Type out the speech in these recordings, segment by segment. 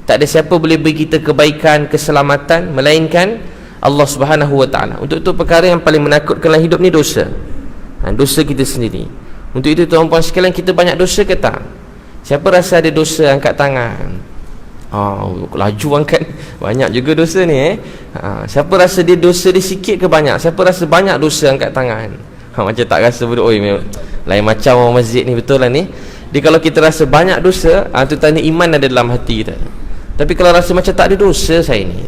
Tak ada siapa boleh beri kita kebaikan, keselamatan melainkan Allah Subhanahu wa taala. Untuk itu perkara yang paling menakutkan dalam hidup ni dosa. Dosa kita sendiri. Untuk itu tuan-puan sekalian, kita banyak dosa ke tak? Siapa rasa ada dosa angkat tangan? Laju angkat. Banyak juga dosa ni Siapa rasa dia dosa dia sikit ke banyak? Siapa rasa banyak dosa angkat tangan? Macam tak rasa pun. Lain macam orang masjid ni, betul lah ni. Dia kalau kita rasa banyak dosa, tu tanda iman ada dalam hati kita. Tapi kalau rasa macam tak ada dosa saya ni,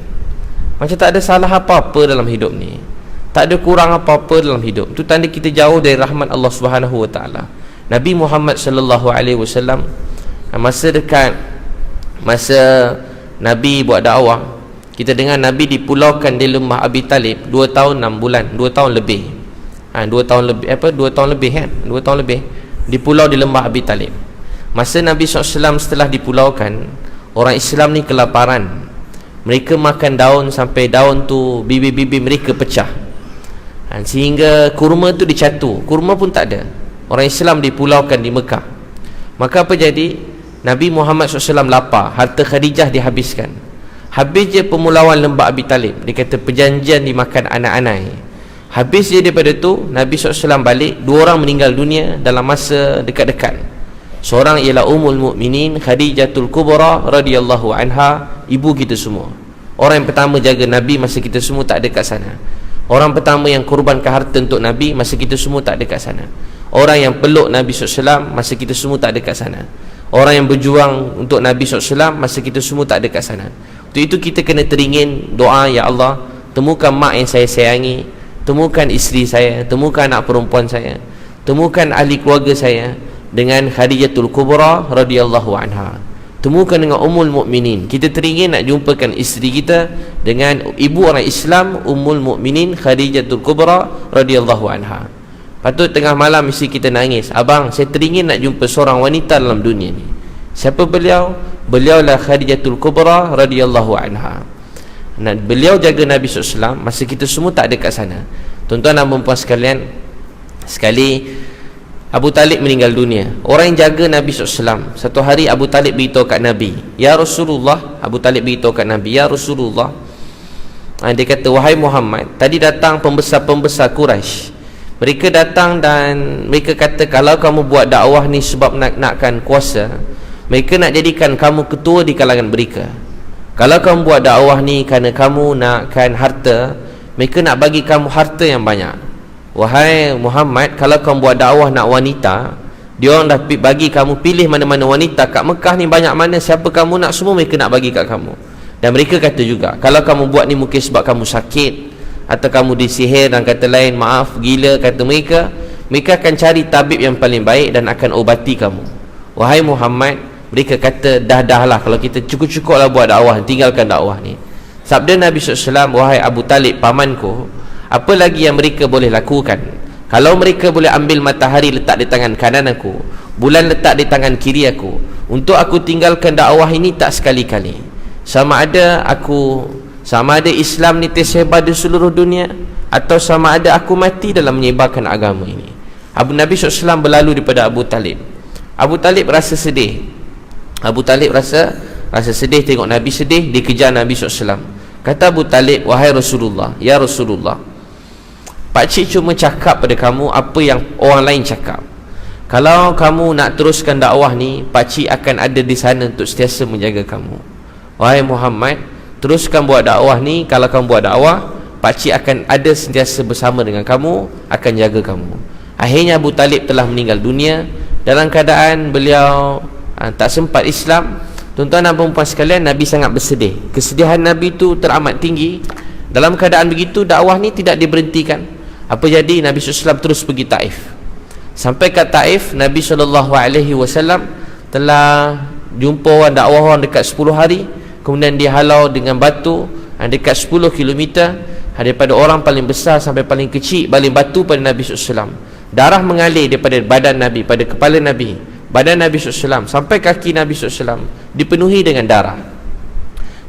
macam tak ada salah apa-apa dalam hidup ni, tak ada kurang apa-apa dalam hidup, tu tanda kita jauh dari rahmat Allah Subhanahu wa taala. Nabi Muhammad sallallahu alaihi wasallam, masa Nabi buat dakwah, kita dengar Nabi dipulaukan di lembah Abi Talib 2 tahun 6 bulan, 2 tahun lebih. 2 tahun lebih di pulau di lembah Abi Talib. Masa Nabi SAW setelah dipulaukan, orang Islam ni kelaparan. Mereka makan daun sampai daun tu bibir-bibir mereka pecah, sehingga kurma tu dicatu, kurma pun tak ada. Orang Islam dipulaukan di Mekah. Maka apa jadi? Nabi Muhammad SAW lapar, harta Khadijah dihabiskan. Habis je pemulauan lembah Abi Talib, dia kata perjanjian dimakan anak-anak. Habis je daripada tu, Nabi SAW balik, 2 orang meninggal dunia dalam masa dekat-dekat. Seorang ialah Ummul Mukminin Khadijatul Kubra radhiyallahu anha, ibu kita semua. Orang yang pertama jaga Nabi masa kita semua tak ada kat sana. Orang pertama yang korbankan harta untuk Nabi masa kita semua tak ada kat sana. Orang yang peluk Nabi SAW masa kita semua tak ada kat sana. Orang yang berjuang untuk Nabi SAW masa kita semua tak ada kat sana. Untuk itu kita kena teringin doa, ya Allah, temukan mak yang saya sayangi, temukan isteri saya, temukan anak perempuan saya, temukan ahli keluarga saya dengan Khadijatul Kubra radhiyallahu anha, temukan dengan Ummul Mukminin. Kita teringin nak jumpakan isteri kita dengan ibu orang Islam, Ummul Mukminin Khadijatul Kubra radhiyallahu anha. Patut tengah malam mesti kita nangis, abang, saya teringin nak jumpa seorang wanita dalam dunia ni. Siapa beliau? Beliaulah Khadijatul Kubra radhiyallahu anha. Beliau jaga Nabi SAW masa kita semua tak ada kat sana. Tuan-tuan dan puan-puan sekalian, sekali Abu Talib meninggal dunia, orang yang jaga Nabi SAW, satu hari Abu Talib beritahu kat Nabi, ya Rasulullah. Abu Talib beritahu kat Nabi, ya Rasulullah, dia kata, wahai Muhammad, tadi datang pembesar-pembesar Quraisy. Mereka datang dan mereka kata, kalau kamu buat dakwah ni sebab nakkan kuasa, mereka nak jadikan kamu ketua di kalangan mereka. Kalau kamu buat dakwah ni kerana kamu nakkan harta, mereka nak bagi kamu harta yang banyak. Wahai Muhammad, kalau kamu buat dakwah nak wanita, dia orang dah bagi kamu pilih mana-mana wanita kat Mekah ni, banyak mana, siapa kamu nak, semua mereka nak bagi kat kamu. Dan mereka kata juga, kalau kamu buat ni mungkin sebab kamu sakit atau kamu disihir, dan kata lain, maaf, gila, kata mereka akan cari tabib yang paling baik dan akan obati kamu. Wahai Muhammad, mereka kata, dah lah, kalau kita cukup-cukup lah buat dakwah, tinggalkan dakwah ni. Sabda Nabi SAW, wahai Abu Talib pamanku, apa lagi yang mereka boleh lakukan? Kalau mereka boleh ambil matahari letak di tangan kanan aku, bulan letak di tangan kiri aku, untuk aku tinggalkan dakwah ini tak sekali-kali. Sama ada Islam ni tersebar di seluruh dunia, atau sama ada aku mati dalam menyebarkan agama ini. Nabi SAW berlalu daripada Abu Talib. Abu Talib rasa sedih. Abu Talib rasa sedih tengok Nabi sedih, dia kejar Nabi SAW. Kata Abu Talib, wahai Rasulullah, ya Rasulullah, pakcik cuma cakap pada kamu apa yang orang lain cakap. Kalau kamu nak teruskan dakwah ni, pakcik akan ada di sana untuk sentiasa menjaga kamu. Wahai Muhammad, teruskan buat dakwah ni. Kalau kamu buat dakwah, pakcik akan ada sentiasa bersama dengan kamu, akan jaga kamu. Akhirnya Abu Talib telah meninggal dunia dalam keadaan beliau tak sempat Islam. Tuan-tuan dan puan-puan sekalian, Nabi sangat bersedih. Kesedihan Nabi tu teramat tinggi. Dalam keadaan begitu, dakwah ni tidak diberhentikan. Apa jadi? Nabi SAW terus pergi Taif. Sampai kat Taif, Nabi SAW telah jumpa orang dakwah orang dekat 10 hari. Kemudian dia halau dengan batu dekat 10 km, daripada orang paling besar sampai paling kecil baling batu pada Nabi SAW. Darah mengalir daripada badan Nabi, pada kepala Nabi, badan Nabi SAW sampai kaki Nabi SAW dipenuhi dengan darah.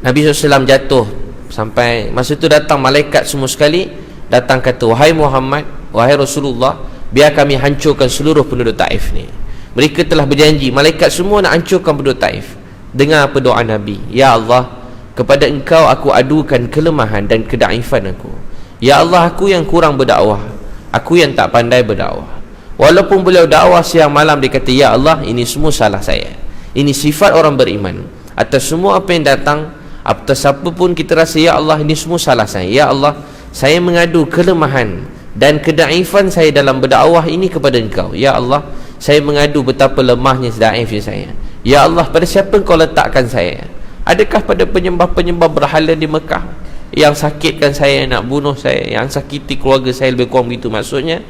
Nabi SAW jatuh. Sampai masa tu datang malaikat semua sekali, datang kata, wahai Muhammad, wahai Rasulullah, biar kami hancurkan seluruh penduduk Taif ni. Mereka telah berjanji, malaikat semua nak hancurkan penduduk Taif. Dengar apa doa Nabi. Ya Allah, kepada Engkau aku adukan kelemahan dan kedaifan aku. Ya Allah, aku yang kurang berdakwah, aku yang tak pandai berdakwah. Walaupun beliau dakwah siang malam, dia kata, ya Allah, ini semua salah saya. Ini sifat orang beriman. Atas semua apa yang datang, atas apa pun kita rasa, ya Allah, ini semua salah saya. Ya Allah, saya mengadu kelemahan dan kedaifan saya dalam berdakwah ini kepada Engkau. Ya Allah, saya mengadu betapa lemahnya daifnya saya. Ya Allah, pada siapa Engkau letakkan saya? Adakah pada penyembah-penyembah berhala di Mekah yang sakitkan saya, nak bunuh saya, yang sakiti keluarga saya, lebih kurang begitu maksudnya?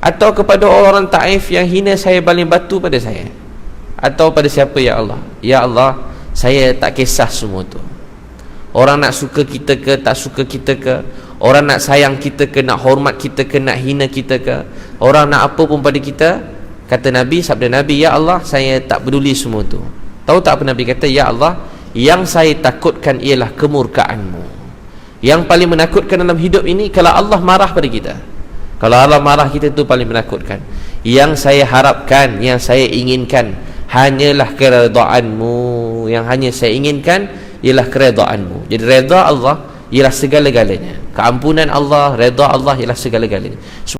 Atau kepada orang Taif yang hina saya, baling batu pada saya? Atau pada siapa, ya Allah? Ya Allah, saya tak kisah semua tu. Orang nak suka kita ke, tak suka kita ke, orang nak sayang kita ke, nak hormat kita ke, nak hina kita ke, orang nak apa pun pada kita, kata Nabi, sabda Nabi, ya Allah, saya tak peduli semua tu. Tahu tak apa Nabi kata? Ya Allah, yang saya takutkan ialah kemurkaan-Mu. Yang paling menakutkan dalam hidup ini kalau Allah marah pada kita. Kalau Allah marah kita, tu paling menakutkan. Yang saya harapkan, yang saya inginkan hanyalah keredaan-Mu. Yang hanya saya inginkan ialah keredaan-Mu. Jadi redha Allah ialah segala-galanya. Keampunan Allah, redha Allah ialah segala-galanya.